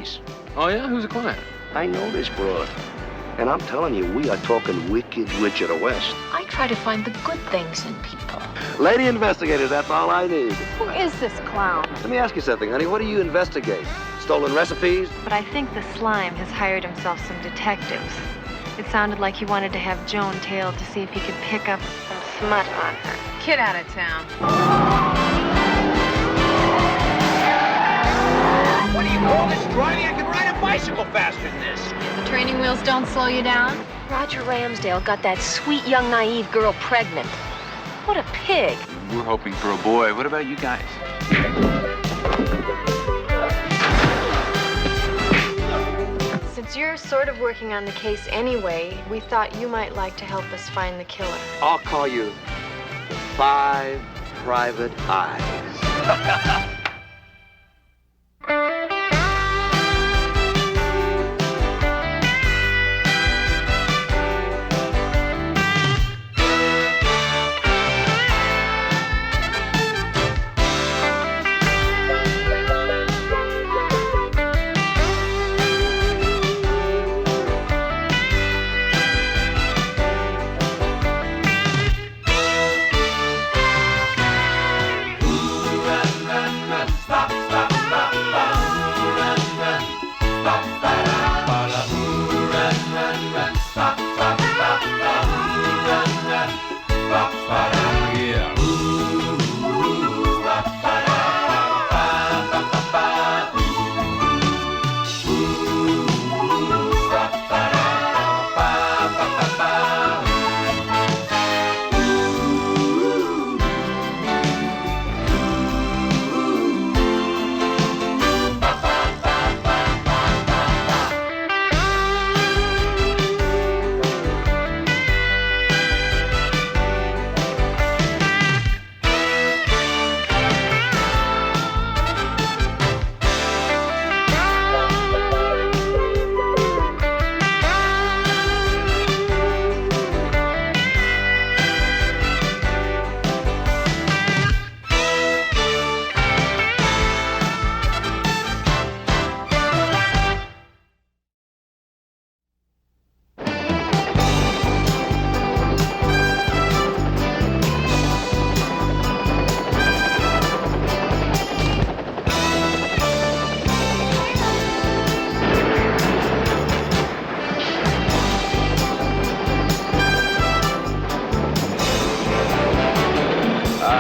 case. Oh, yeah? Who's the client? I know this broad. And I'm telling you, we are talking wicked witch of the West. I try to find the good things in people. Lady investigators, that's all I need. Who is this clown? Let me ask you something, honey. What do you investigate? Stolen recipes? But I think the slime has hired himself some detectives. It sounded like he wanted to have Joan tailed to see if he could pick up some smut on her. Kid out of town. What do you call this driving? I can ride a bicycle faster than this. The training wheels don't slow you down? Roger Ramsdale got that sweet, young, naive girl pregnant. What a pig. We're hoping for a boy. What about you guys? Since you're sort of working on the case anyway, we thought you might like to help us find the killer. I'll call you the 5 Private Eyes.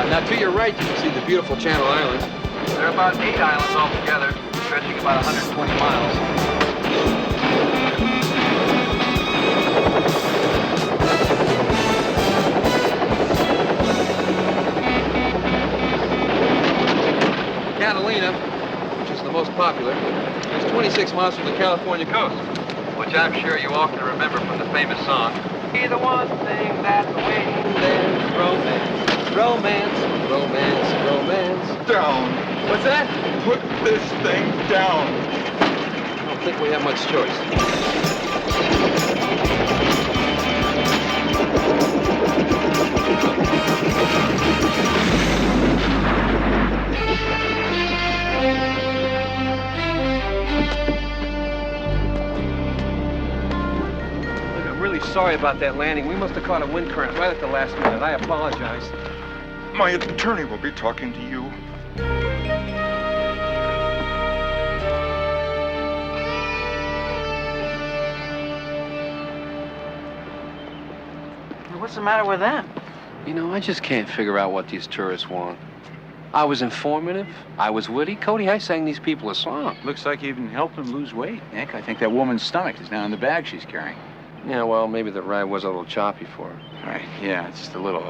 Now, to your right, you can see the beautiful Channel Islands. There are about 8 islands altogether, stretching about 120 miles. Catalina, which is the most popular, is 26 miles from the California coast, which I'm sure you all can remember from the famous song, "Be the one thing that's waiting there, romance, romance, romance, romance." Down. What's that? Put this thing down. I don't think we have much choice. Look, I'm really sorry about that landing. We must have caught a wind current right at the last minute. I apologize. My attorney will be talking to you. What's the matter with them? You know, I just can't figure out what these tourists want. I was informative. I was witty. Cody, I sang these people a song. Looks like you even helped him lose weight, Nick. I think that woman's stomach is now in the bag she's carrying. Yeah, well, maybe the ride was a little choppy for her. Right, yeah, it's just a little,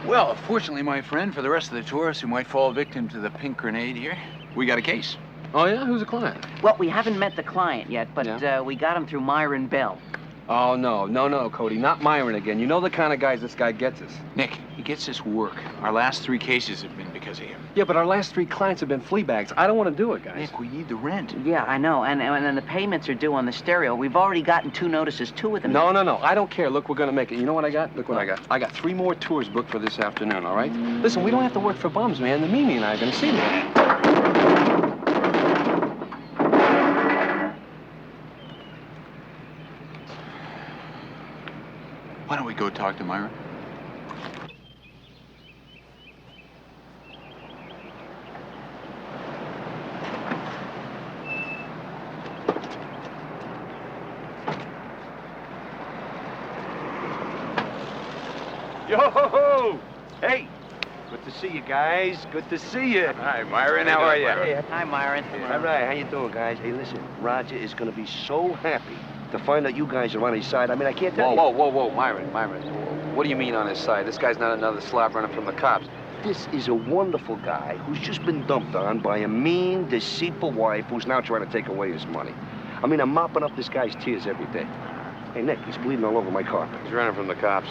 Well, fortunately, my friend, for the rest of the tourists who might fall victim to the pink grenade here, we got a case. Oh, yeah? Who's the client? Well, we haven't met the client yet, but Yeah. we got him through Myron Bell. Oh, no, Cody. Not Myron again. You know the kind of guys this guy gets us. Nick, he gets us work. Our last 3 cases have been because of him. Yeah, but our last 3 clients have been flea bags. I don't want to do it, guys. Nick, we need the rent. Yeah, I know, and then the payments are due on the stereo. We've already gotten 2 notices, 2 of them. No. I don't care. Look, we're going to make it. You know what I got? Look what I got. I got 3 more tours booked for this afternoon, all right? Listen, we don't have to work for bums, man. The Mimi and I are going to see them. we go talk to Myron? Yo! Hey! Good to see you guys. Good to see you. Hi, Myron. How are you? Hey, Hi, Myron. all right, how you doing, guys? Hey, listen, Roger is gonna be so happy to find out you guys are on his side. I mean, I can't tell Whoa, you. whoa, whoa, whoa, Myron. What do you mean on his side? This guy's not another slob running from the cops. This is a wonderful guy who's just been dumped on by a mean, deceitful wife who's now trying to take away his money. I mean, I'm mopping up this guy's tears every day. Hey, Nick, he's bleeding all over my carpet. He's running from the cops.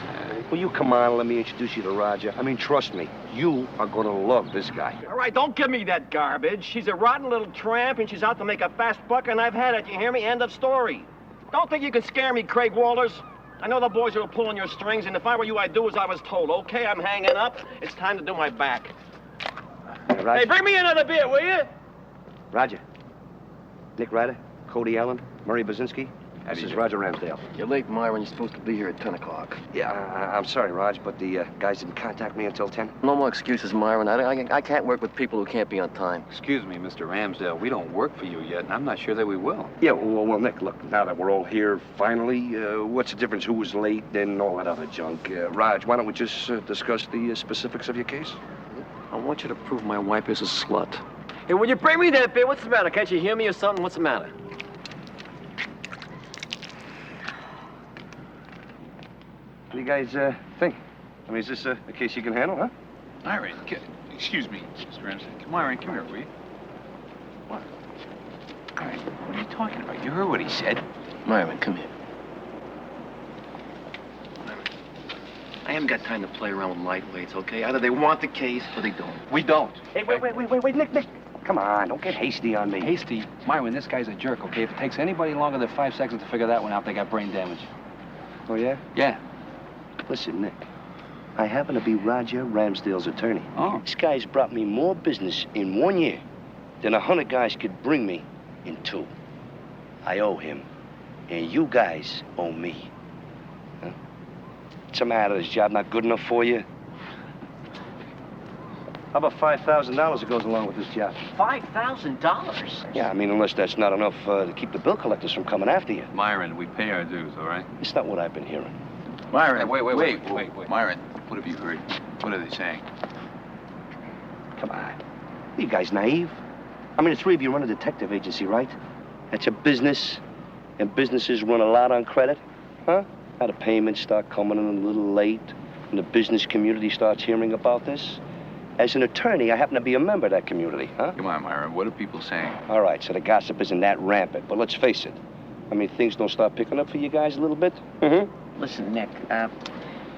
Will you come on and let me introduce you to Roger? I mean, trust me, you are gonna love this guy. All right, don't give me that garbage. She's a rotten little tramp, and she's out to make a fast buck, and I've had it. You hear me? End of story. Don't think you can scare me, Craig Walters. I know the boys are pulling your strings, and if I were you, I'd do as I was told. Okay, I'm hanging up. It's time to do my back. Hey, Roger. Hey, bring me another beer, will you? Roger. Nick Ryder, Cody Allen, Murray Basinski. This is Roger Ramsdale. You're late, Myron. You're supposed to be here at 10 o'clock. Yeah, I'm sorry, Raj, but the guys didn't contact me until 10. No more excuses, Myron. I can't work with people who can't be on time. Excuse me, Mr. Ramsdale. We don't work for you yet, and I'm not sure that we will. Yeah, well, Nick, look, now that we're all here, finally, what's the difference who was late and all that other junk? Raj, why don't we just discuss the specifics of your case? I want you to prove my wife is a slut. Hey, will you bring me that beer? What's the matter? Can't you hear me or something? What's the matter? What do you guys think? I mean, is this a case you can handle, huh? Myron, excuse me, Mr. Ramsdale. Myron, come here, will you? What? All right, what are you talking about? You heard what he said. Myron, come here. I haven't got time to play around with lightweights, okay? Either they want the case or they don't. We don't. Hey, wait, Nick. Come on, don't get hasty on me. Hasty? Myron, this guy's a jerk, okay? If it takes anybody longer than 5 seconds to figure that one out, they got brain damage. Oh, yeah? Yeah. Listen, Nick, I happen to be Roger Ramsdale's attorney. Oh. This guy's brought me more business in 1 year than 100 guys could bring me in 2. I owe him, and you guys owe me. Huh? What's the matter? This job not good enough for you? How about $5,000 that goes along with this job? $5,000? Yeah, I mean, unless that's not enough to keep the bill collectors from coming after you. Myron, we pay our dues, all right? It's not what I've been hearing. Myron, Hey, wait. Myron, what have you heard? What are they saying? Come on. Are you guys naive? I mean, the three of you run a detective agency, right? That's a business, and businesses run a lot on credit, huh? How the payments start coming in a little late, and the business community starts hearing about this. As an attorney, I happen to be a member of that community, huh? Come on, Myron, what are people saying? All right, so the gossip isn't that rampant, but let's face it. I mean, things don't start picking up for you guys a little bit? Mm-hmm. Listen, Nick,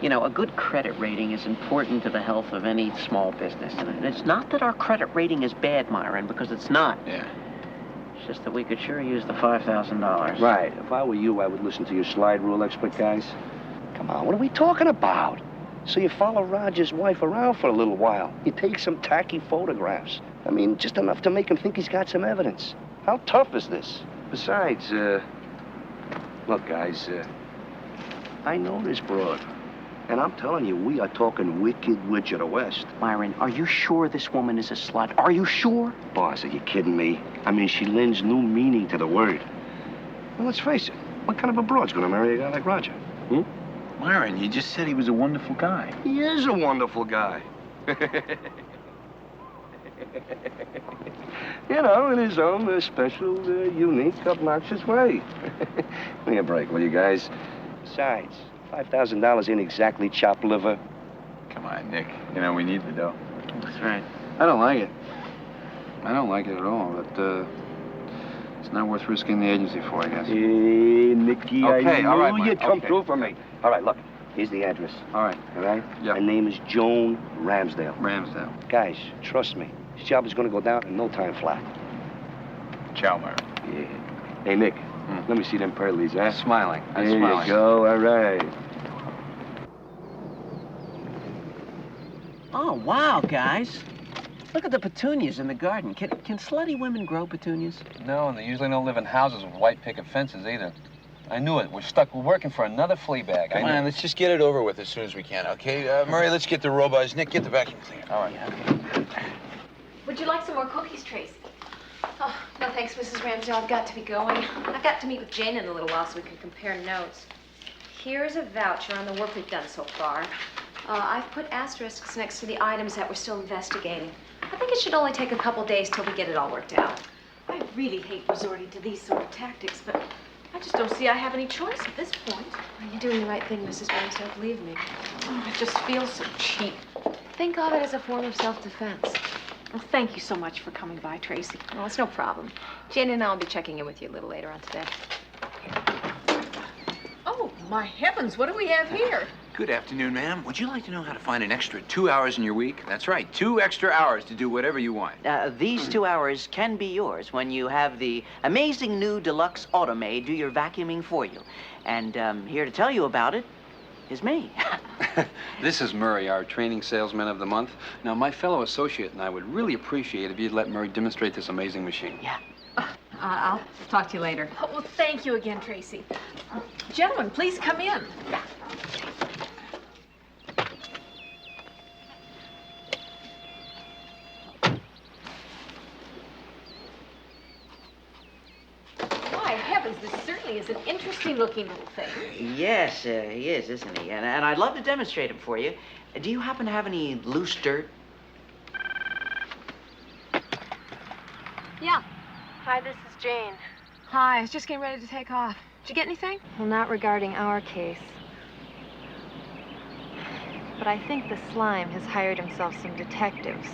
you know, a good credit rating is important to the health of any small business. And it's not that our credit rating is bad, Myron, because it's not. Yeah. It's just that we could sure use the $5,000. Right. If I were you, I would listen to your slide rule expert guys. Come on, what are we talking about? So you follow Roger's wife around for a little while. You take some tacky photographs. I mean, just enough to make him think he's got some evidence. How tough is this? Besides, look, guys, I know this broad. And I'm telling you, we are talking wicked witch of the West. Myron, are you sure this woman is a slut? Are you sure? Boss, are you kidding me? I mean, she lends new meaning to the word. Well, let's face it. What kind of a broad's gonna marry a guy like Roger? Hmm? Myron, you just said he was a wonderful guy. He is a wonderful guy. You know, in his own special, unique, obnoxious way. Give me a break, will you guys? Besides, $5,000 ain't exactly chopped liver. Come on, Nick. You know, we need the dough. That's right. I don't like it. I don't like it at all, but, it's not worth risking the agency for, I guess. Hey, Nicky, Okay, I knew all right, you'd Mike, come okay. through for me. All right, look, here's the address. All right. All right? Yeah. Her name is Joan Ramsdale. Ramsdale. Guys, trust me, this job is gonna go down in no time flat. Ciao, Myron. Yeah. Hey, Nick, let me see them pearlies, huh? Smiling. I'm There smiling. you go, all right. Oh, wow, guys. Look at the petunias in the garden. Can slutty women grow petunias? No, and they usually don't live in houses with white picket fences either. I knew it. We're stuck. We're working for another flea bag. Come on, let's just get it over with as soon as we can, okay? Murray, let's get the robots. Nick, get the vacuum cleaner. All right. Would you like some more cookies, Tracy? Oh, no thanks, Mrs. Ramsey. I've got to be going. I've got to meet with Jane in a little while so we can compare notes. Here's a voucher on the work we've done so far. I've put asterisks next to the items that we're still investigating. I think it should only take a couple days till we get it all worked out. I really hate resorting to these sort of tactics, but I just don't see I have any choice at this point. Well, you're doing the right thing, Mrs. Ramsey, believe me. Oh, it just feels so cheap. Think of it as a form of self-defense. Well, thank you so much for coming by, Tracy. Oh, it's no problem. Jane and I will be checking in with you a little later on today. Oh, my heavens, what do we have here? Good afternoon, ma'am. Would you like to know how to find an extra 2 hours in your week? That's right, 2 extra hours to do whatever you want. These 2 hours can be yours when you have the amazing new deluxe Automaid do your vacuuming for you. And here to tell you about it is me. This is Murray, our training salesman of the month. Now, my fellow associate and I would really appreciate if you'd let Murray demonstrate this amazing machine. Yeah. I'll talk to you later. Oh, well, thank you again, Tracy. Gentlemen, please come in. My heavens, this certainly is an interesting looking little thing. Yes, he is, isn't he? And I'd love to demonstrate him for you. Do you happen to have any loose dirt? Yeah. Hi, this is Jane. Hi, I was just getting ready to take off. Did you get anything? Well, not regarding our case. But I think the slime has hired himself some detectives.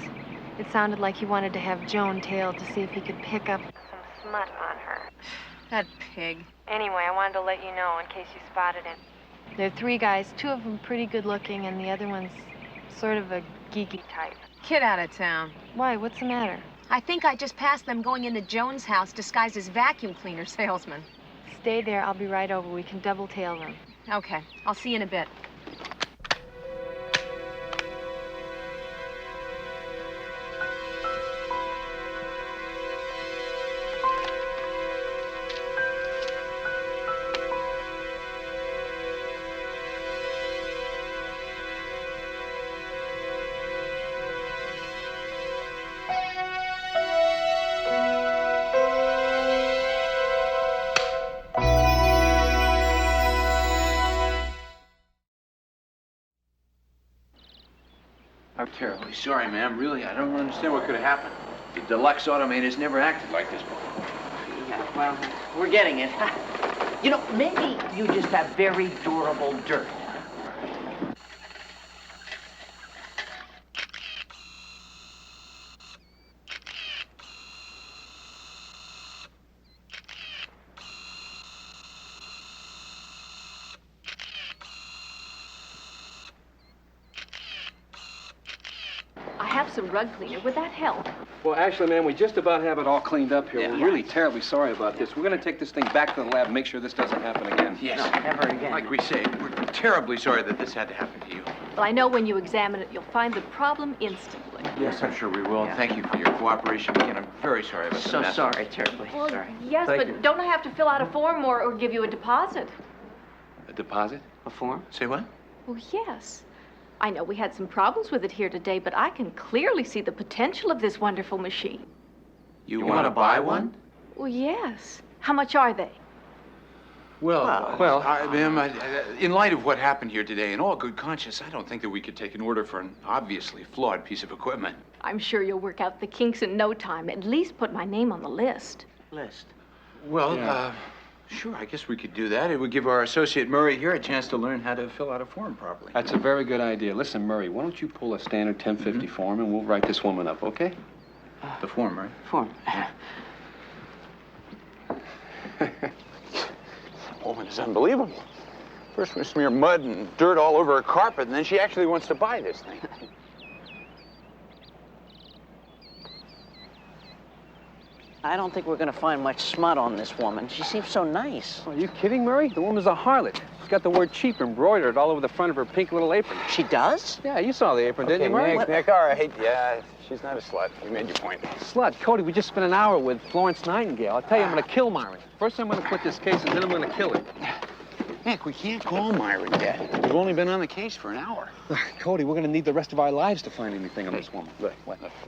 It sounded like he wanted to have Joan tailed to see if he could pick up some smut on her. That pig. Anyway, I wanted to let you know in case you spotted him. There are 3 guys, 2 of them pretty good looking, and the other one's sort of a geeky type. Get out of town. Why, what's the matter? I think I just passed them going into Joan's house disguised as vacuum cleaner salesman. Stay there, I'll be right over. We can double tail them. Okay, I'll see you in a bit. I'm terribly sorry, ma'am. Really, I don't understand what could have happened. The deluxe Automaid has never acted like this before. Yeah, well, we're getting it. You know, maybe you just have very durable dirt. Some rug cleaner. Would that help? Well, actually, ma'am, we just about have it all cleaned up here. Yeah. We're really terribly sorry about this. We're going to take this thing back to the lab and make sure this doesn't happen again. Yes. No, never again. Like we say, we're terribly sorry that this had to happen to you. Well, I know when you examine it, you'll find the problem instantly. Yes, I'm sure we will. Yeah. Thank you for your cooperation. Again, I'm very sorry about the So mess. sorry, terribly Well, sorry. yes, Thank but you. don't I have to fill out a form or give you a deposit? A deposit? A form? Say what? Well, yes. I know we had some problems with it here today, but I can clearly see the potential of this wonderful machine. You want to buy one? Well, yes. How much are they? Well, ma'am, in light of what happened here today, in all good conscience, I don't think that we could take an order for an obviously flawed piece of equipment. I'm sure you'll work out the kinks in no time. At least put my name on the list. List. Well, Yeah. sure, I guess we could do that. It would give our associate Murray here a chance to learn how to fill out a form properly. That's a very good idea. Listen, Murray, why don't you pull a standard 1050 form and we'll write this woman up, okay? The form, right? Form. Woman is unbelievable. First we smear mud and dirt all over her carpet, and then she actually wants to buy this thing. I don't think we're going to find much smut on this woman. She seems so nice. Are you kidding, Murray? The woman's a harlot. She's got the word cheap embroidered all over the front of her pink little apron. She does? Yeah, you saw the apron, didn't you, Murray? Nick, all right. Yeah, she's not a slut. You made your point. Slut, Cody, we just spent an hour with Florence Nightingale. I'll tell you, I'm going to kill Myron. First, I'm going to put this case, and then I'm going to kill her. Nick, we can't call Myron yet. We've only been on the case for an hour. Cody, we're going to need the rest of our lives to find anything on this woman. Look,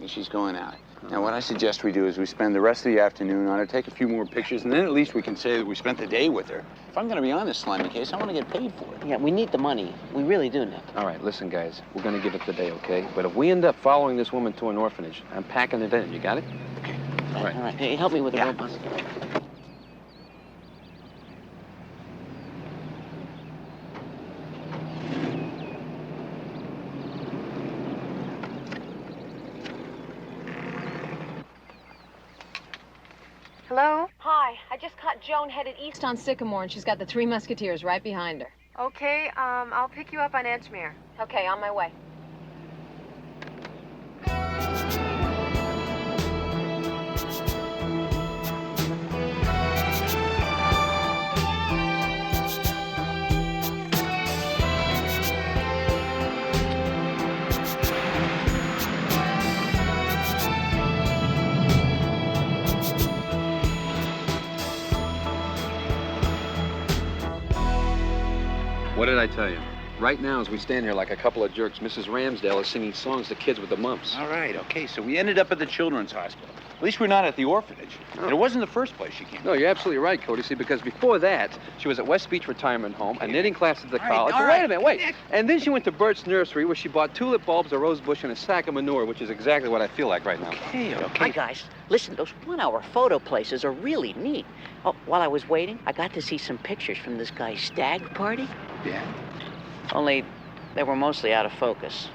she's going out. Now, what I suggest we do is we spend the rest of the afternoon on her, take a few more pictures, and then at least we can say that we spent the day with her. If I'm going to be on this slimy case, I want to get paid for it. Yeah, we need the money. We really do, Nick. All right, listen, guys. We're going to give it the day, okay? But if we end up following this woman to an orphanage, I'm packing it in. You got it? Okay. All right. All right. Hey, help me with the rope, boss. Hello? Hi, I just caught Joan headed east on Sycamore, and she's got the Three Musketeers right behind her. Okay, I'll pick you up on Edgemere. Okay, on my way. What did I tell you? Right now, as we stand here like a couple of jerks, Mrs. Ramsdale is singing songs to kids with the mumps. All right, okay, so we ended up at the children's hospital. At least we're not at the orphanage. No. And it wasn't the first place she came. No, you're absolutely right, Cody. See, because before that, she was at West Beach Retirement Home, a knitting class at the college. all Wait right. a minute, wait. And then she went to Bert's nursery, where she bought tulip bulbs, a rose bush, and a sack of manure, which is exactly what I feel like right now. Okay, guys, listen, those one-hour photo places are really neat. Oh, while I was waiting, I got to see some pictures from this guy's stag party. Yeah. Only they were mostly out of focus.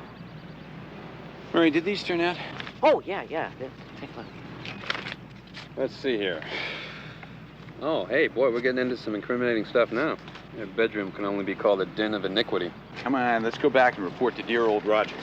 Murray, did these turn out? Oh, yeah. Take a look. Let's see here. Oh, hey, boy, we're getting into some incriminating stuff now. Your bedroom can only be called a den of iniquity. Come on, let's go back and report to dear old Roger.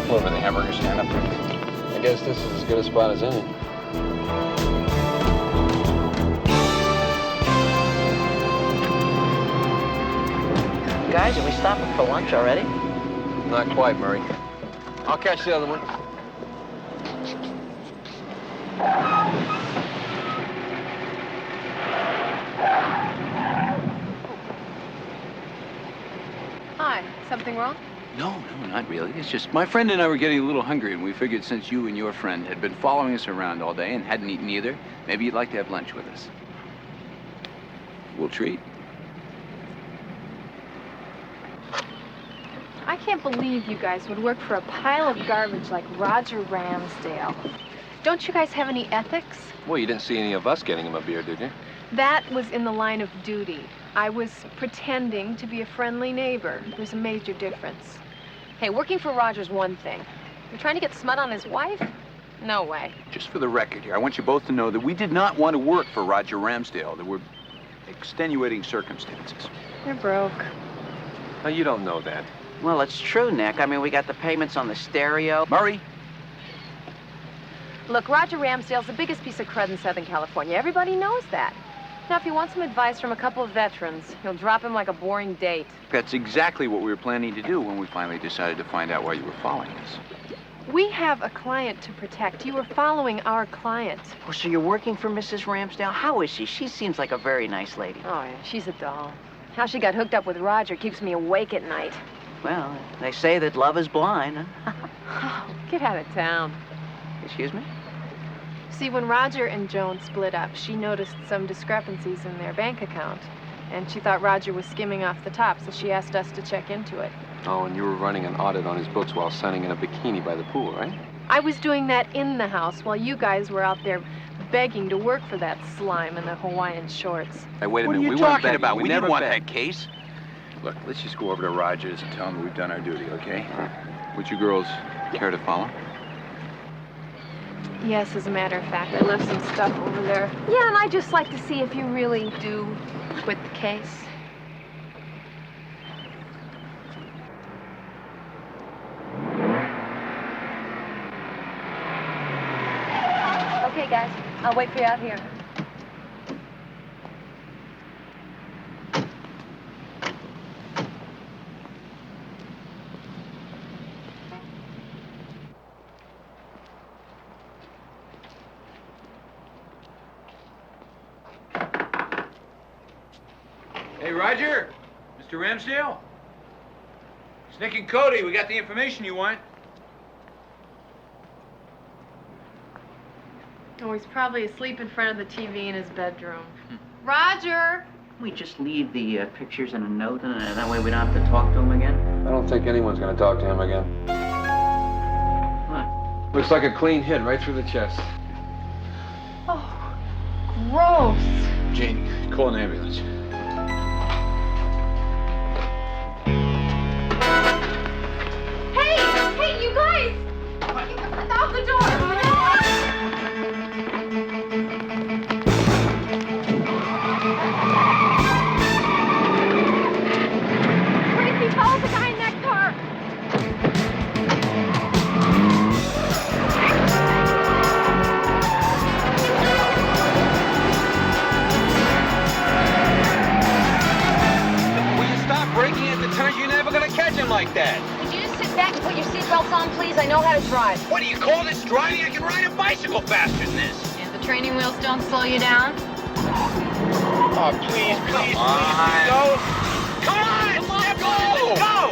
Over the hamburger stand up there. I guess this is as good a spot as any. Guys, are we stopping for lunch already? Not quite, Murray. I'll catch the other one. Hi, something wrong? No, not really. It's just my friend and I were getting a little hungry, and we figured since you and your friend had been following us around all day and hadn't eaten either, maybe you'd like to have lunch with us. We'll treat. I can't believe you guys would work for a pile of garbage like Roger Ramsdale. Don't you guys have any ethics? Well, you didn't see any of us getting him a beer, did you? That was in the line of duty. I was pretending to be a friendly neighbor. There's a major difference. Hey, working for Roger's one thing. You're trying to get smut on his wife? No way. Just for the record here, I want you both to know that we did not want to work for Roger Ramsdale. There were extenuating circumstances. You're broke. Now, you don't know that. Well, it's true, Nick. I mean, we got the payments on the stereo. Murray? Look, Roger Ramsdale's the biggest piece of crud in Southern California. Everybody knows that. Now, if you want some advice from a couple of veterans, you'll drop him like a boring date. That's exactly what we were planning to do when we finally decided to find out why you were following us. We have a client to protect. You were following our client. Oh, so you're working for Mrs. Ramsdale? How is she? She seems like a very nice lady. Oh, yeah, she's a doll. How she got hooked up with Roger keeps me awake at night. Well, they say that love is blind. Huh? Oh, get out of town. Excuse me? See, when Roger and Joan split up, she noticed some discrepancies in their bank account. And she thought Roger was skimming off the top, so she asked us to check into it. Oh, and you were running an audit on his books while sunning in a bikini by the pool, right? I was doing that in the house while you guys were out there begging to work for that slime in the Hawaiian shorts. Hey, wait a What are minute. you We weren't talking begging. about? We We never didn't want begged. that case. Look, let's just go over to Rogers and tell him we've done our duty, okay? Would you girls care to follow? Yes, as a matter of fact, I left some stuff over there. Yeah, and I'd just like to see if you really do quit the case. Okay, guys. I'll wait for you out here. Hey, Roger. Mr. Ramsdale? It's Nick and Cody. We got the information you want. Oh, he's probably asleep in front of the TV in his bedroom. Roger! We just leave the pictures and a note, and that way we don't have to talk to him again? I don't think anyone's gonna talk to him again. What? Looks like a clean hit right through the chest. Oh, gross. Jane, call an ambulance. Hey, you guys! Out the door! Tracy, follow the guy in that car! Will you stop braking at the turns? You're never gonna catch him like that. Would you just sit back and put your seatbelts on, please? I know how to drive. What do you call this driving? I can ride a bicycle faster than this. And the training wheels don't slow you down? Oh, please, please, please, go. Come on, step on, let's go.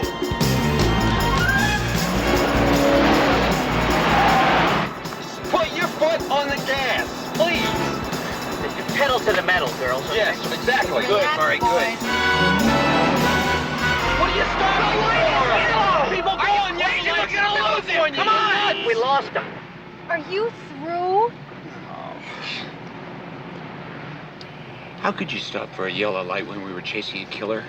Put your foot on the gas, please. Pedal to the metal, girls. Okay? Yes, exactly. Good, Murray, good. What are you stopping for? People go on, yeah, we're gonna lose him. Come on. We lost him. Are you through? How could you stop for a yellow light when we were chasing a killer?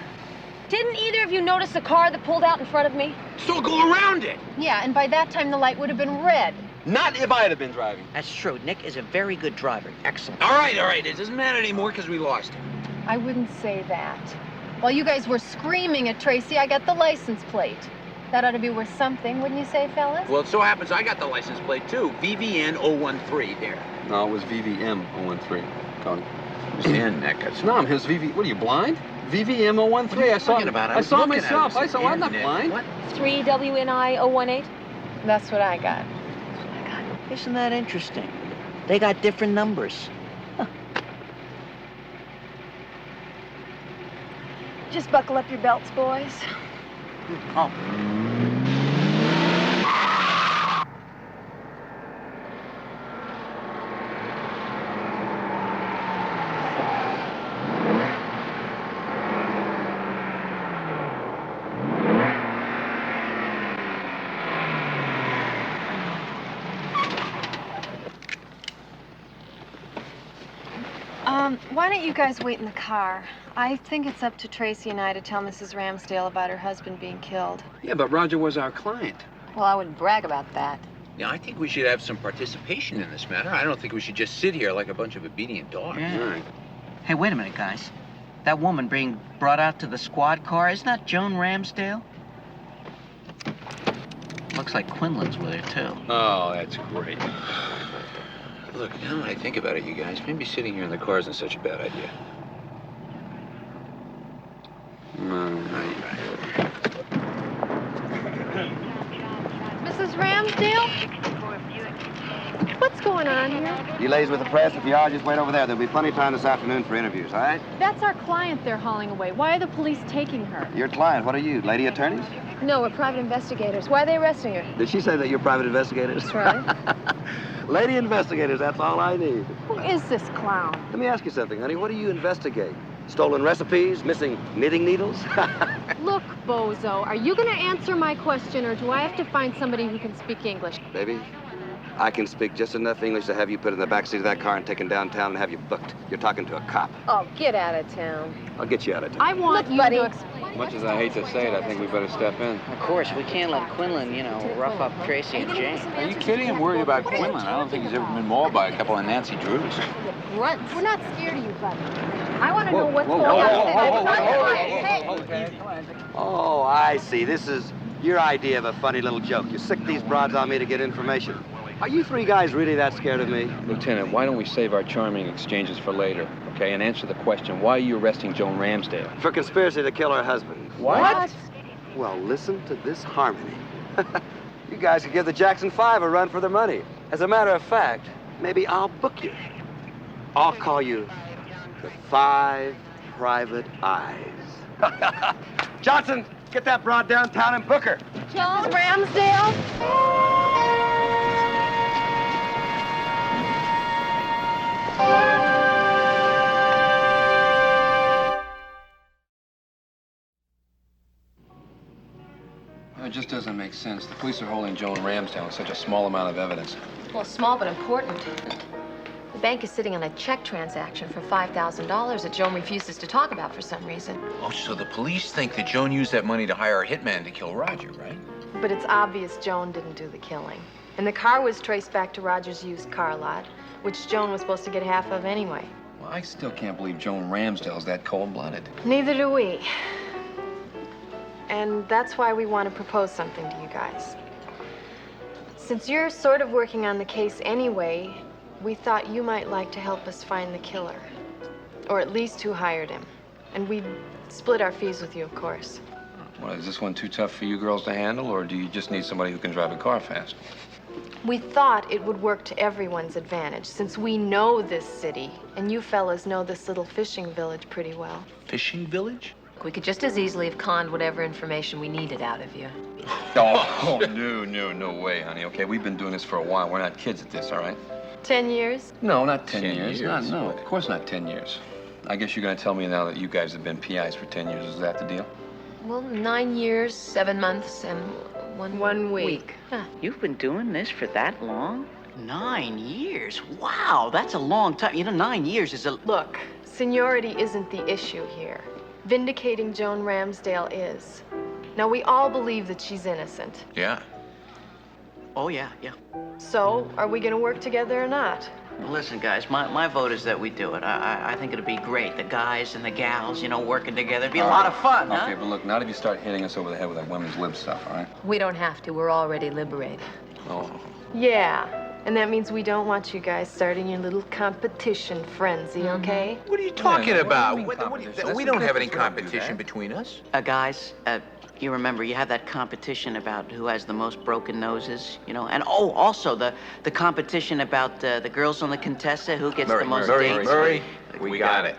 Didn't either of you notice the car that pulled out in front of me? So go around it. Yeah, and by that time the light would have been red. Not if I'd have been driving. That's true. Nick is a very good driver. Excellent. All right. It doesn't matter anymore because we lost him. I wouldn't say that. While you guys were screaming at Tracy, I got the license plate. That ought to be worth something, wouldn't you say, fellas? Well, it so happens I got the license plate, too. VVN 013 there. No, it was VVM 013, Tony. Understand, Nick. That's No, I'm his VV. What are you, blind? VVM 013. What are you I saw talking about? I saw it looking at myself. it. I'm not Nick. blind. What? 3WNI 018? That's what I got. Isn't that interesting? They got different numbers. Just buckle up your belts, boys. Oh. Why don't you guys wait in the car? I think it's up to Tracy and I to tell Mrs. Ramsdale about her husband being killed. Yeah, but Roger was our client. Well, I wouldn't brag about that. Yeah, I think we should have some participation in this matter. I don't think we should just sit here like a bunch of obedient dogs. Yeah. All right. Hey, wait a minute, guys. That woman being brought out to the squad car, isn't that Joan Ramsdale? Looks like Quinlan's with her, too. Oh, that's great. Look, now that I think about it, you guys, maybe sitting here in the car isn't such a bad idea. Mrs. Ramsdale? What's going on here? Delays with the press? If you are, just wait over there. There'll be plenty of time this afternoon for interviews, all right? That's our client they're hauling away. Why are the police taking her? Your client, what are you, lady attorneys? No, we're private investigators. Why are they arresting her? Did she say that you're private investigators? That's right. Lady investigators, that's all I need. Who is this clown? Let me ask you something, honey. What do you investigate? Stolen recipes? Missing knitting needles? Look, Bozo, are you going to answer my question, or do I have to find somebody who can speak English? Baby, I can speak just enough English to have you put in the backseat of that car and taken downtown and have you booked. You're talking to a cop. Oh, get out of town. I'll get you out of town. I want you to explain. Much as I hate to say it, I think we better step in. Of course, we can't let Quinlan, rough up Tracy and Jane. Are you kidding? I'm worried about Quinlan. I don't think he's ever been mauled by a couple of Nancy Drews. Grunts. We're not scared of you, buddy. I want to know what's whoa, going whoa, on. Oh, I see. This is your idea of a funny little joke. You sick these broads on me to get information. Are you three guys really that scared of me? Lieutenant, why don't we save our charming exchanges for later, okay? And answer the question, why are you arresting Joan Ramsdale? For conspiracy to kill her husband. What? Well, listen to this harmony. You guys could give the Jackson 5 a run for their money. As a matter of fact, maybe I'll book you. I'll call you the 5 Private Eyes. Johnson, get that broad downtown and book her. Joan Ramsdale? It just doesn't make sense. The police are holding Joan Ramsdale with such a small amount of evidence. Well, small but important. The bank is sitting on a check transaction for $5,000 that Joan refuses to talk about for some reason. Oh, so the police think that Joan used that money to hire a hitman to kill Roger, right? But it's obvious Joan didn't do the killing. And the car was traced back to Roger's used car lot, which Joan was supposed to get half of anyway. Well, I still can't believe Joan Ramsdale's that cold-blooded. Neither do we. And that's why we want to propose something to you guys. Since you're sort of working on the case anyway, we thought you might like to help us find the killer. Or at least who hired him. And we'd split our fees with you, of course. Well, is this one too tough for you girls to handle, or do you just need somebody who can drive a car fast? We thought it would work to everyone's advantage, since we know this city, and you fellas know this little fishing village pretty well. Fishing village? We could just as easily have conned whatever information we needed out of you. Oh, no way, honey. Okay, we've been doing this for a while. We're not kids at this, all right? 10 years? No, not 10 years. years. No, of course not 10 years. I guess you're going to tell me now that you guys have been PIs for 10 years. Is that the deal? Well, 9 years, 7 months, and one week. Huh, you've been doing this for that long? 9 years? Wow, that's a long time. 9 years is a... Look, seniority isn't the issue here. Vindicating Joan Ramsdale is. Now, we all believe that she's innocent. Yeah. Oh, yeah. So, are we gonna work together or not? Well, listen, guys, my vote is that we do it. I think it'd be great. The guys and the gals, working together. It'd be a lot of fun, huh? Okay, but look, not if you start hitting us over the head with that women's lib stuff, all right? We don't have to. We're already liberated. Oh. Yeah. And that means we don't want you guys starting your little competition frenzy, okay? What are you talking about? competition? We don't have any competition between us. Guys, you remember, you have that competition about who has the most broken noses, And also the competition about the girls on the Contessa, who gets the most dates. Murray, we got it.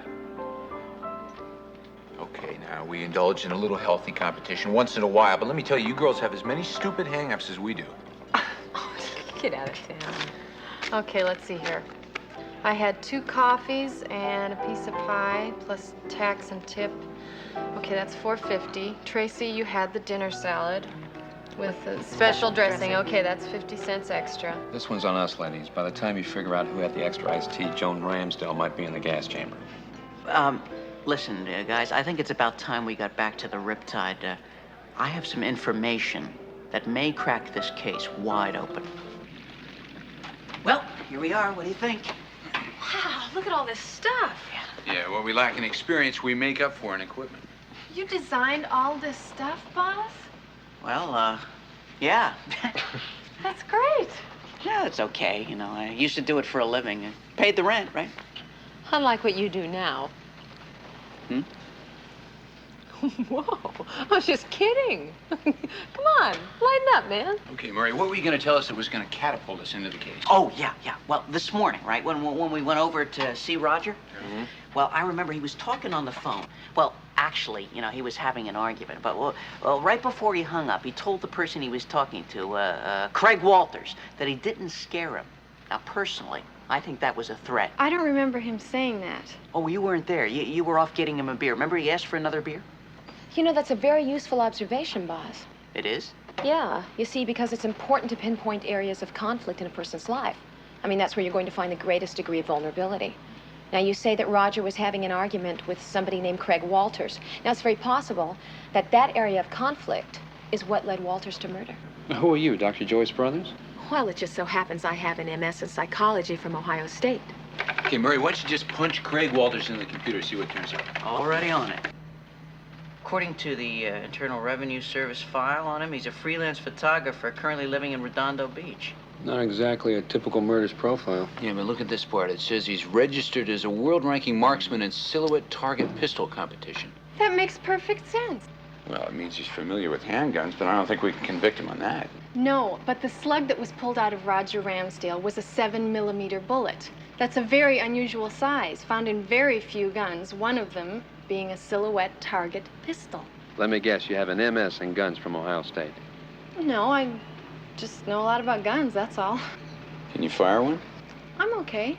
Okay, now, we indulge in a little healthy competition once in a while, but let me tell you, you girls have as many stupid hang-ups as we do. Get out of town. Okay, let's see here. I had 2 coffees and a piece of pie, plus tax and tip. Okay, that's $4.50. Tracy, you had the dinner salad with the special dressing. Okay, that's 50 cents extra. This one's on us, ladies. By the time you figure out who had the extra iced tea, Joan Ramsdale might be in the gas chamber. Listen, guys, I think it's about time we got back to the Riptide. I have some information that may crack this case wide open. Well, here we are. What do you think? Wow, look at all this stuff. Yeah, what we lack in experience, we make up for in equipment. You designed all this stuff, boss? Well, yeah. That's great. Yeah, it's okay. I used to do it for a living. Paid the rent, right? Unlike what you do now. Hmm? Whoa, I was just kidding. Come on, lighten up, man. Okay, Murray, what were you going to tell us that was going to catapult us into the case? Oh, yeah. Well, this morning, right, when we went over to see Roger, well, I remember he was talking on the phone. Well, actually, he was having an argument. But, well, right before he hung up, he told the person he was talking to, Craig Walters, that he didn't scare him. Now, personally, I think that was a threat. I don't remember him saying that. Oh, you weren't there. You were off getting him a beer. Remember he asked for another beer? That's a very useful observation, boss. It is? Yeah, you see, because it's important to pinpoint areas of conflict in a person's life. I mean, that's where you're going to find the greatest degree of vulnerability. Now, you say that Roger was having an argument with somebody named Craig Walters. Now, it's very possible that that area of conflict is what led Walters to murder. Who are you, Dr. Joyce Brothers? Well, it just so happens I have an MS in psychology from Ohio State. Okay, Murray, why don't you just punch Craig Walters in the computer, see what turns up? Already on it. According to the Internal Revenue Service file on him, he's a freelance photographer currently living in Redondo Beach. Not exactly a typical murder's profile. Yeah, but look at this part. It says he's registered as a world-ranking marksman in silhouette target pistol competition. That makes perfect sense. Well, it means he's familiar with handguns, but I don't think we can convict him on that. No, but the slug that was pulled out of Roger Ramsdale was a 7mm bullet. That's a very unusual size, found in very few guns, one of them being a silhouette target pistol. Let me guess, you have an MS in guns from Ohio State. No, I just know a lot about guns, that's all. Can you fire one? I'm okay.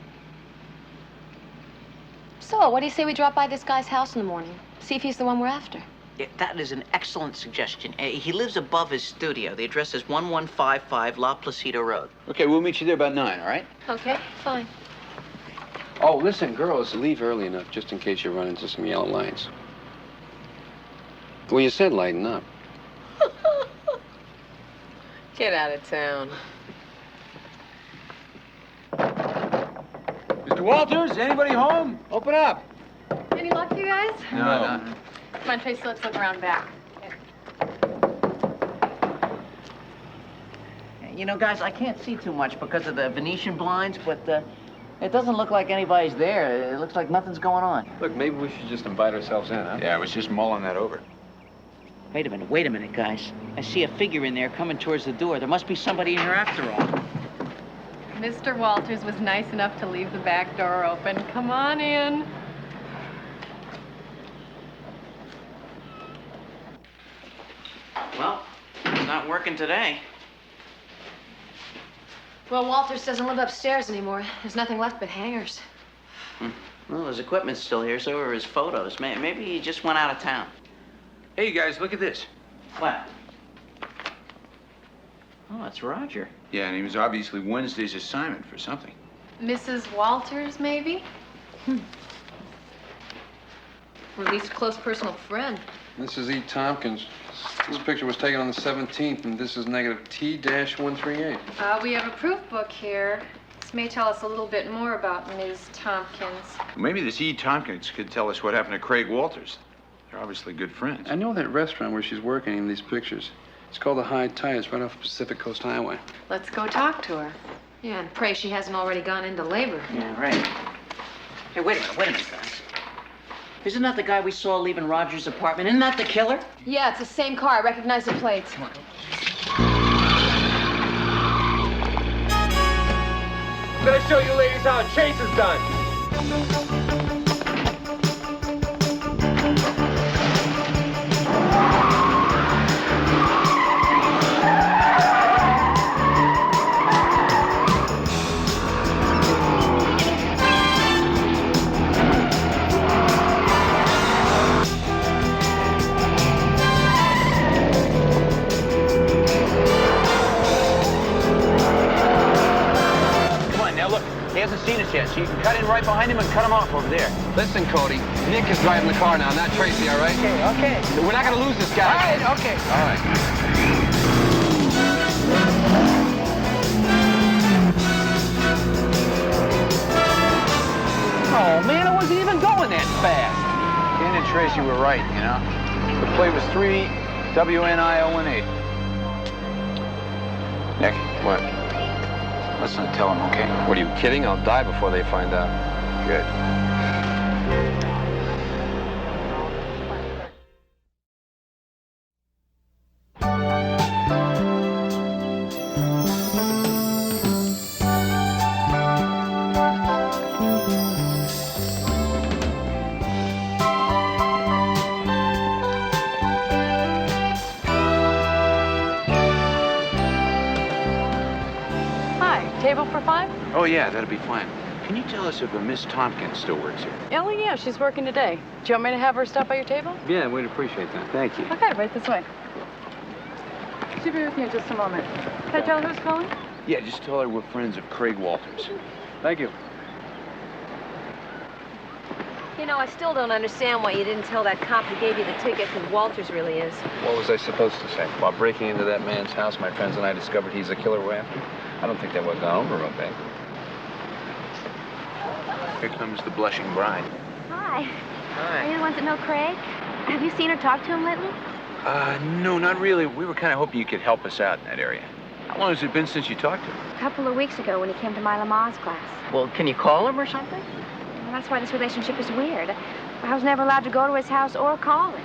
So, what do you say we drop by this guy's house in the morning? See if he's the one we're after. Yeah, that is an excellent suggestion. He lives above his studio. The address is 1155 La Placida Road. Okay, we'll meet you there about 9, all right? Okay, fine. Oh, listen, girls, leave early enough just in case you run into some yellow lights. Well, you said lighten up. Get out of town. Mr. Walters, anybody home? Open up. Any luck, you guys? No. Come on, Tracy, let's look around back. You know, guys, I can't see too much because of the Venetian blinds, but it doesn't look like anybody's there. It looks like nothing's going on. Look, maybe we should just invite ourselves in, huh? Yeah, I was just mulling that over. Wait a minute, guys. I see a figure in there coming towards the door. There must be somebody in here after all. Mr. Walters was nice enough to leave the back door open. Come on in. Well, it's not working today. Well, Walters doesn't live upstairs anymore. There's nothing left but hangers. Well, his equipment's still here, so are his photos. Maybe he just went out of town. Hey, you guys, look at this. What? Oh, it's Roger. Yeah, and he was obviously Wednesday's assignment for something. Mrs. Walters, maybe? Or at least a close personal friend. This is E. Tompkins. This picture was taken on the 17th, and this is negative T-138. We have a proof book here. This may tell us a little bit more about Ms. Tompkins. Maybe this E. Tompkins could tell us what happened to Craig Walters. They're obviously good friends. I know that restaurant where she's working in these pictures. It's called the High Tide. It's right off Pacific Coast Highway. Let's go talk to her. Yeah, and pray she hasn't already gone into labor. Yeah, right. Hey, wait a minute, guys. Isn't that the guy we saw leaving Roger's apartment? Isn't that the killer? Yeah, it's the same car. I recognize the plates. I'm gonna show you ladies how a chase is done. He hasn't seen us yet, so you can cut in right behind him and cut him off over there. Listen, Cody, Nick is driving the car now, not Tracy, all right? Okay. We're not gonna lose this guy. All right, okay. All right. Oh, man, it wasn't even going that fast. Dan and Tracy were right, you know. The plate was 3WNI018. Nick, what? Let's not tell him, okay? What, are you kidding? I'll die before they find out. Good. Table for 5? Oh, yeah, that'd be fine. Can you tell us if a Miss Tompkins still works here? Oh, yeah, she's working today. Do you want me to have her stop by your table? Yeah, we'd appreciate that. Thank you. Okay, right this way. you be with me in just a moment? Can I tell her who's calling? Yeah, just tell her we're friends of Craig Walters. Thank you. You know, I still don't understand why you didn't tell that cop who gave you the ticket who Walters really is. What was I supposed to say? While breaking into that man's house, my friends and I discovered he's the killer we're after? I don't think that would have gone over real big. Here comes the blushing bride. Hi. Hi. Are you the ones that know Craig? Have you seen or talked to him lately? No, not really. We were kind of hoping you could help us out in that area. How long has it been since you talked to him? A couple of weeks ago when he came to my Lamaze class. Well, can you call him or something? Well, that's why this relationship is weird. I was never allowed to go to his house or call him.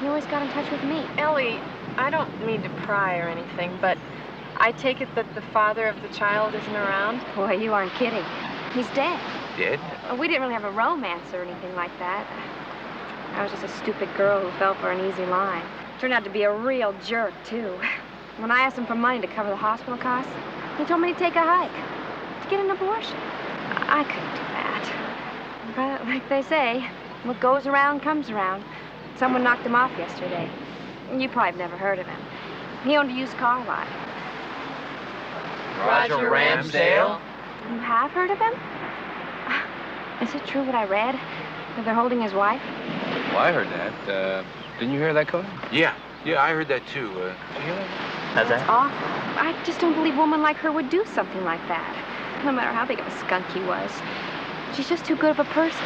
He always got in touch with me. Ellie, I don't mean to pry or anything, but I take it that the father of the child isn't around? Boy, you aren't kidding. He's dead. Dead? We didn't really have a romance or anything like that. I was just a stupid girl who fell for an easy line. Turned out to be a real jerk, too. When I asked him for money to cover the hospital costs, he told me to take a hike, to get an abortion. I couldn't do that. But like they say, what goes around comes around. Someone knocked him off yesterday. You probably have never heard of him. He owned a used car lot. Roger Ramsdale? You have heard of him? Is it true what I read? That they're holding his wife? Well, I heard that. Didn't you hear that, Cody? Yeah, I heard that too. Did you hear that? How's That's that? awful. I just don't believe a woman like her would do something like that. No matter how big of a skunk he was. She's just too good of a person.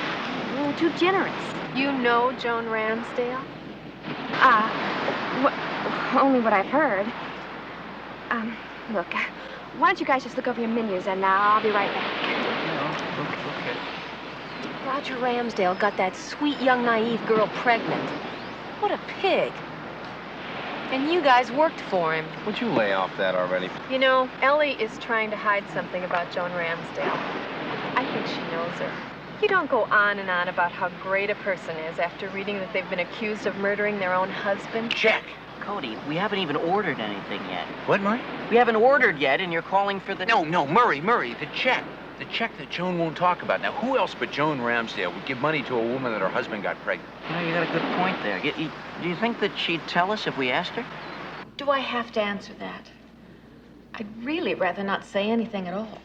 Too generous. You know Joan Ramsdale? Only what I've heard. Look, why don't you guys just look over your menus and I'll be right back. Okay. Roger Ramsdale got that sweet, young, naive girl pregnant. What a pig. And you guys worked for him. Would you lay off that already? You know, Ellie is trying to hide something about Joan Ramsdale. I think she knows her. You don't go on and on about how great a person is after reading that they've been accused of murdering their own husband. Check. Cody, we haven't even ordered anything yet. What, Murray? We haven't ordered yet, and you're calling for the... No, Murray, the check. The check that Joan won't talk about. Now, who else but Joan Ramsdale would give money to a woman that her husband got pregnant? You know, you got a good point there. Do you think that she'd tell us if we asked her? Do I have to answer that? I'd really rather not say anything at all.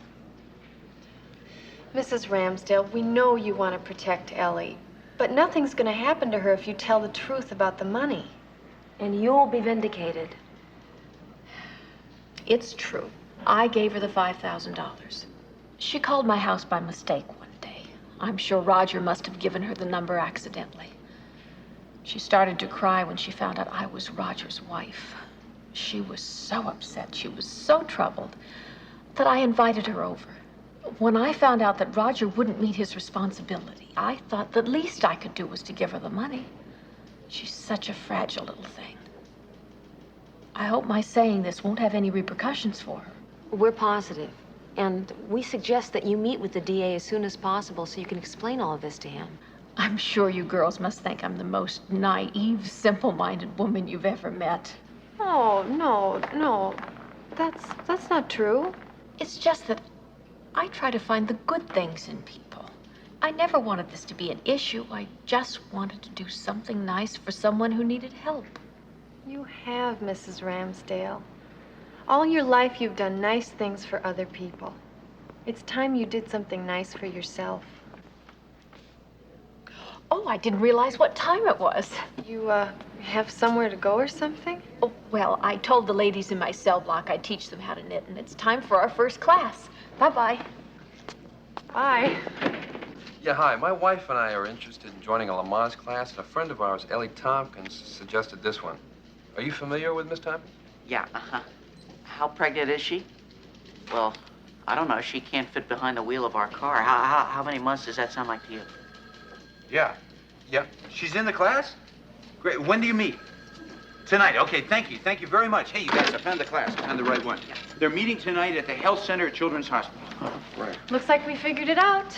Mrs. Ramsdale, we know you want to protect Ellie, but nothing's going to happen to her if you tell the truth about the money. And you'll be vindicated. It's true. I gave her the $5,000. She called my house by mistake one day. I'm sure Roger must have given her the number accidentally. She started to cry when she found out I was Roger's wife. She was so upset, she was so troubled, that I invited her over. When I found out that Roger wouldn't meet his responsibility, I thought the least I could do was to give her the money. She's such a fragile little thing. I hope my saying this won't have any repercussions for her. We're positive. And we suggest that you meet with the DA as soon as possible so you can explain all of this to him. I'm sure you girls must think I'm the most naive, simple-minded woman you've ever met. Oh, no. That's not true. It's just that I try to find the good things in people. I never wanted this to be an issue. I just wanted to do something nice for someone who needed help. You have, Mrs. Ramsdale. All your life you've done nice things for other people. It's time you did something nice for yourself. Oh, I didn't realize what time it was. You, have somewhere to go or something? Oh, well, I told the ladies in my cell block I'd teach them how to knit, and it's time for our first class. Bye-bye. Bye. Yeah, hi. My wife and I are interested in joining a Lamaze class, and a friend of ours, Ellie Tompkins, suggested this one. Are you familiar with Miss Tompkins? Yeah, How pregnant is she? Well, I don't know. She can't fit behind the wheel of our car. How many months does that sound like to you? Yeah. She's in the class? Great. When do you meet? Tonight. Okay, thank you. Thank you very much. Hey, you guys, I found the class. I found the right one. They're meeting tonight at the Health Center at Children's Hospital. Oh, right. Looks like we figured it out.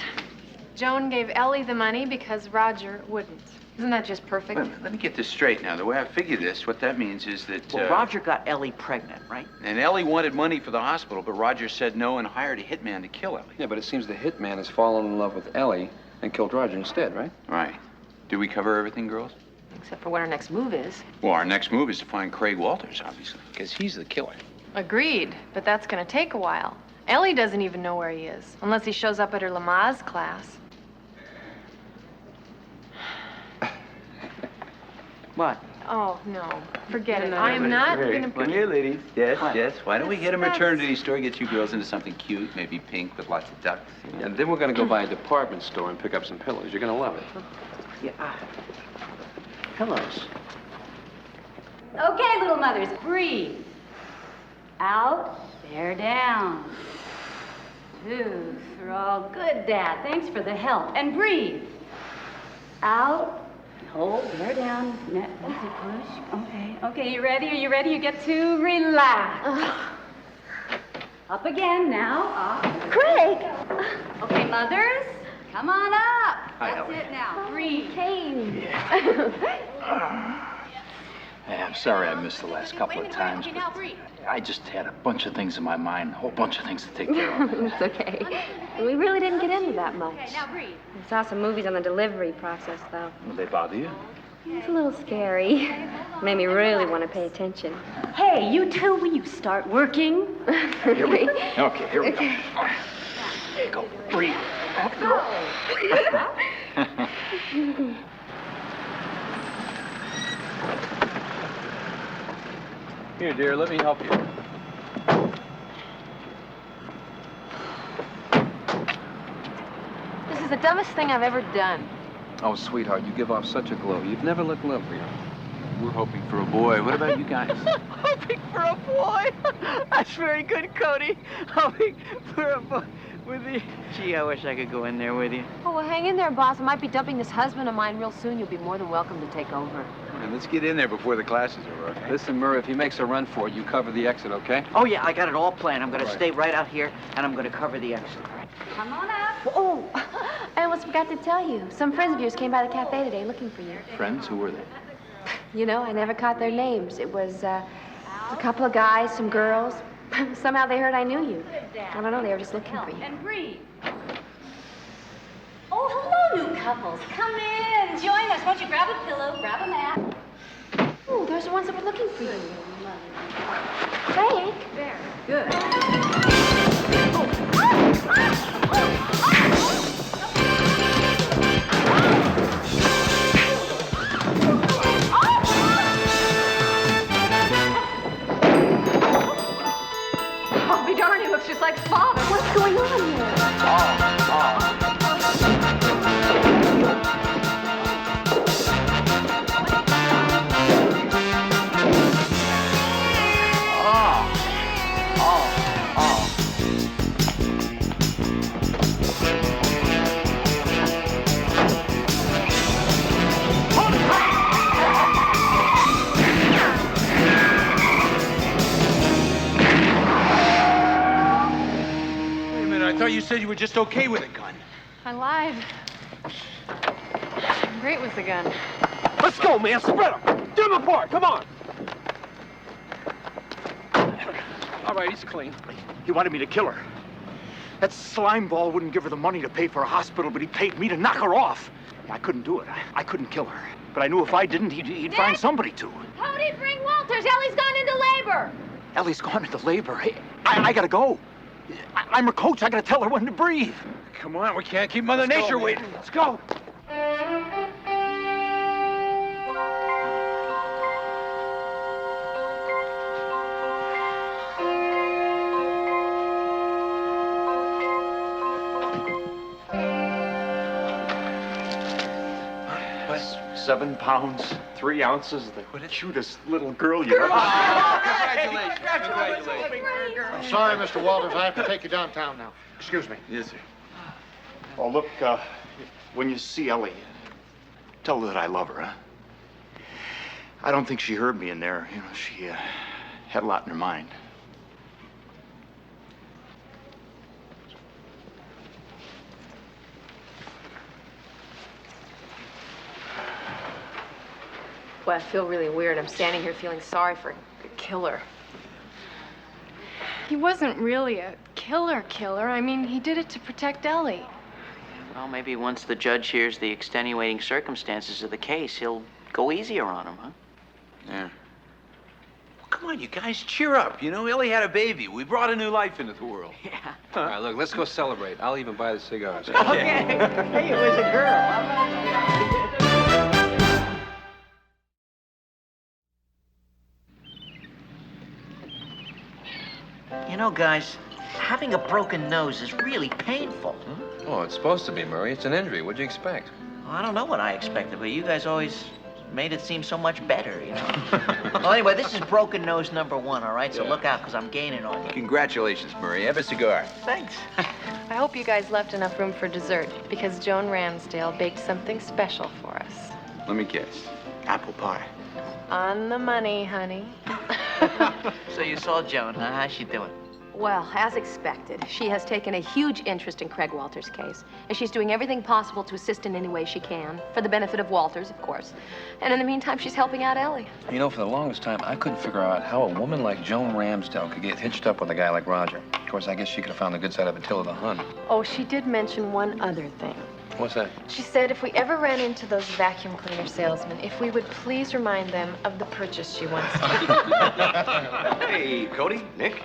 Joan gave Ellie the money because Roger wouldn't. Isn't that just perfect? Wait a minute, let me get this straight now. The way I figure this, what that means is that... Well, Roger got Ellie pregnant, right? And Ellie wanted money for the hospital, but Roger said no and hired a hitman to kill Ellie. Yeah, but it seems the hitman has fallen in love with Ellie and killed Roger instead, right? Right. Do we cover everything, girls? Except for what our next move is. Well, our next move is to find Craig Walters, obviously, because he's the killer. Agreed, but that's gonna take a while. Ellie doesn't even know where he is, unless he shows up at her Lamaze class. What? Oh, no. Forget it. I am not gonna... Come here, ladies. Yes, What? yes. Why don't we hit a maternity store, get you girls into something cute, maybe pink with lots of ducks? And then we're gonna go by a department store and pick up some pillows. You're gonna love it. Yeah. Pillows. Okay, little mothers, breathe. Out, bear down. 2, throw. Good, Dad. Thanks for the help. And breathe. Out, hold, bear down. That's it, push. Okay, okay, you ready? Are you ready? You get to relax. Up again, now, up. Craig! Okay, mothers, come on up. Hi, That's Ellie. it now. Breathe. Kane. Hey, I'm sorry I missed the last couple of times, Now but breathe. I just had a bunch of things in my mind, a whole bunch of things to take care of. It's okay. We really didn't get into that much. Okay, now breathe. We saw some movies on the delivery process, though. Will they bother you? It's a little scary. Made me really want to pay attention. Hey, you two, will you start working? Here we go. Okay, here we go. There you go. Breathe. Here, dear, let me help you. This is the dumbest thing I've ever done. Oh, sweetheart, you give off such a glow. You've never looked lovelier. We're hoping for a boy. What about you guys? Hoping for a boy? That's very good, Cody. Hoping for a boy with the... Gee, I wish I could go in there with you. Oh, well, hang in there, boss. I might be dumping this husband of mine real soon. You'll be more than welcome to take over. And let's get in there before the classes are over. Listen, Murray, if he makes a run for it, you cover the exit, okay? Oh, yeah, I got it all planned. I'm going to Right. stay right out here, and I'm going to cover the exit. Come on up. Oh, I almost forgot to tell you. Some friends of yours came by the cafe today looking for you. Friends, who were they? You know, I never caught their names. It was a couple of guys, some girls. Somehow they heard I knew you. I don't know, they were just looking for you. And breathe. Oh, hello, new couples. Come in. Join us. Won't you grab a pillow, grab a mat? Oh, those are the ones that were looking for you. Craig. There. Good. I'll be darned, he looks just like his father. What's going on here? Wait a minute, I thought you said you were just okay with a gun. I lied. I'm great with the gun. Let's go, man. Spread them. Get them apart. Come on. All right, he's clean. He wanted me to kill her. That slime ball wouldn't give her the money to pay for a hospital, but he paid me to knock her off. I couldn't do it. I couldn't kill her. But I knew if I didn't, he'd find somebody to. Cody, bring Walters. Ellie's gone into labor. Ellie's gone into labor. Hey, I gotta go. I'm her coach. I gotta tell her when to breathe. Come on, we can't keep Mother Nature waiting. Let's go. What? 7 pounds, 3 ounces. The cutest little girl you ever. Congratulations. Congratulations. I'm sorry, Mr. Walters. I have to take you downtown now. Excuse me. Yes, sir. Oh, look, when you see Ellie, tell her that I love her, huh? I don't think she heard me in there. You know, she had a lot in her mind. Boy, I feel really weird. I'm standing here feeling sorry for a killer. He wasn't really a killer. I mean, he did it to protect Ellie. Well, maybe once the judge hears the extenuating circumstances of the case, he'll Go easier on him, huh? Yeah. Well, come on, you guys, cheer up. You know, Ellie had a baby. We brought a new life into the world. Yeah. All right, look, let's go celebrate. I'll even buy the cigars. Okay. Hey, it was a girl. You know, guys, having a broken nose is really painful. Oh, it's supposed to be, Murray. It's an injury. What'd you expect? Well, I don't know what I expected, but you guys always made it seem so much better, you know? Well, anyway, this is broken nose number 1, all right? So look out, because I'm gaining on you. Congratulations, Murray. Have a cigar. Thanks. I hope you guys left enough room for dessert, because Joan Ramsdale baked something special for us. Let me guess. Apple pie. On the money, honey. So you saw Joan, huh? How's she doing? Well, as expected, she has taken a huge interest in Craig Walters' case, and she's doing everything possible to assist in any way she can, for the benefit of Walters, of course. And in the meantime, she's helping out Ellie. You know, for the longest time, I couldn't figure out how a woman like Joan Ramsdale could get hitched up with a guy like Roger. Of course, I guess she could have found the good side of Attila the Hun. Oh, she did mention one other thing. What's that? She said if we ever ran into those vacuum cleaner salesmen, if we would please remind them of the purchase she once made. Hey, Cody, Nick.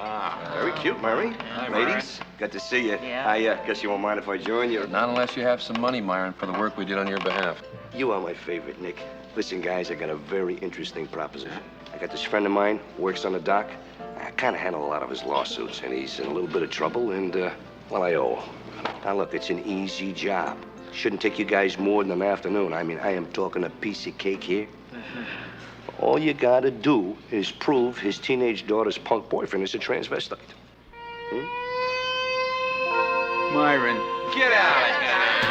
Very cute, Murray. Hi, Ladies, good to see you. Yeah. I guess you won't mind if I join you. Not unless you have some money, Myron, for the work we did on your behalf. You are my favorite, Nick. Listen, guys, I got a very interesting proposition. I got this friend of mine, works on the dock. I kind of handle a lot of his lawsuits, and he's in a little bit of trouble, and, well, I owe. Now, look, it's an easy job. Shouldn't take you guys more than an afternoon. I mean, I am talking a piece of cake here. All you gotta do is prove his teenage daughter's punk boyfriend is a transvestite. Myron, get out of here.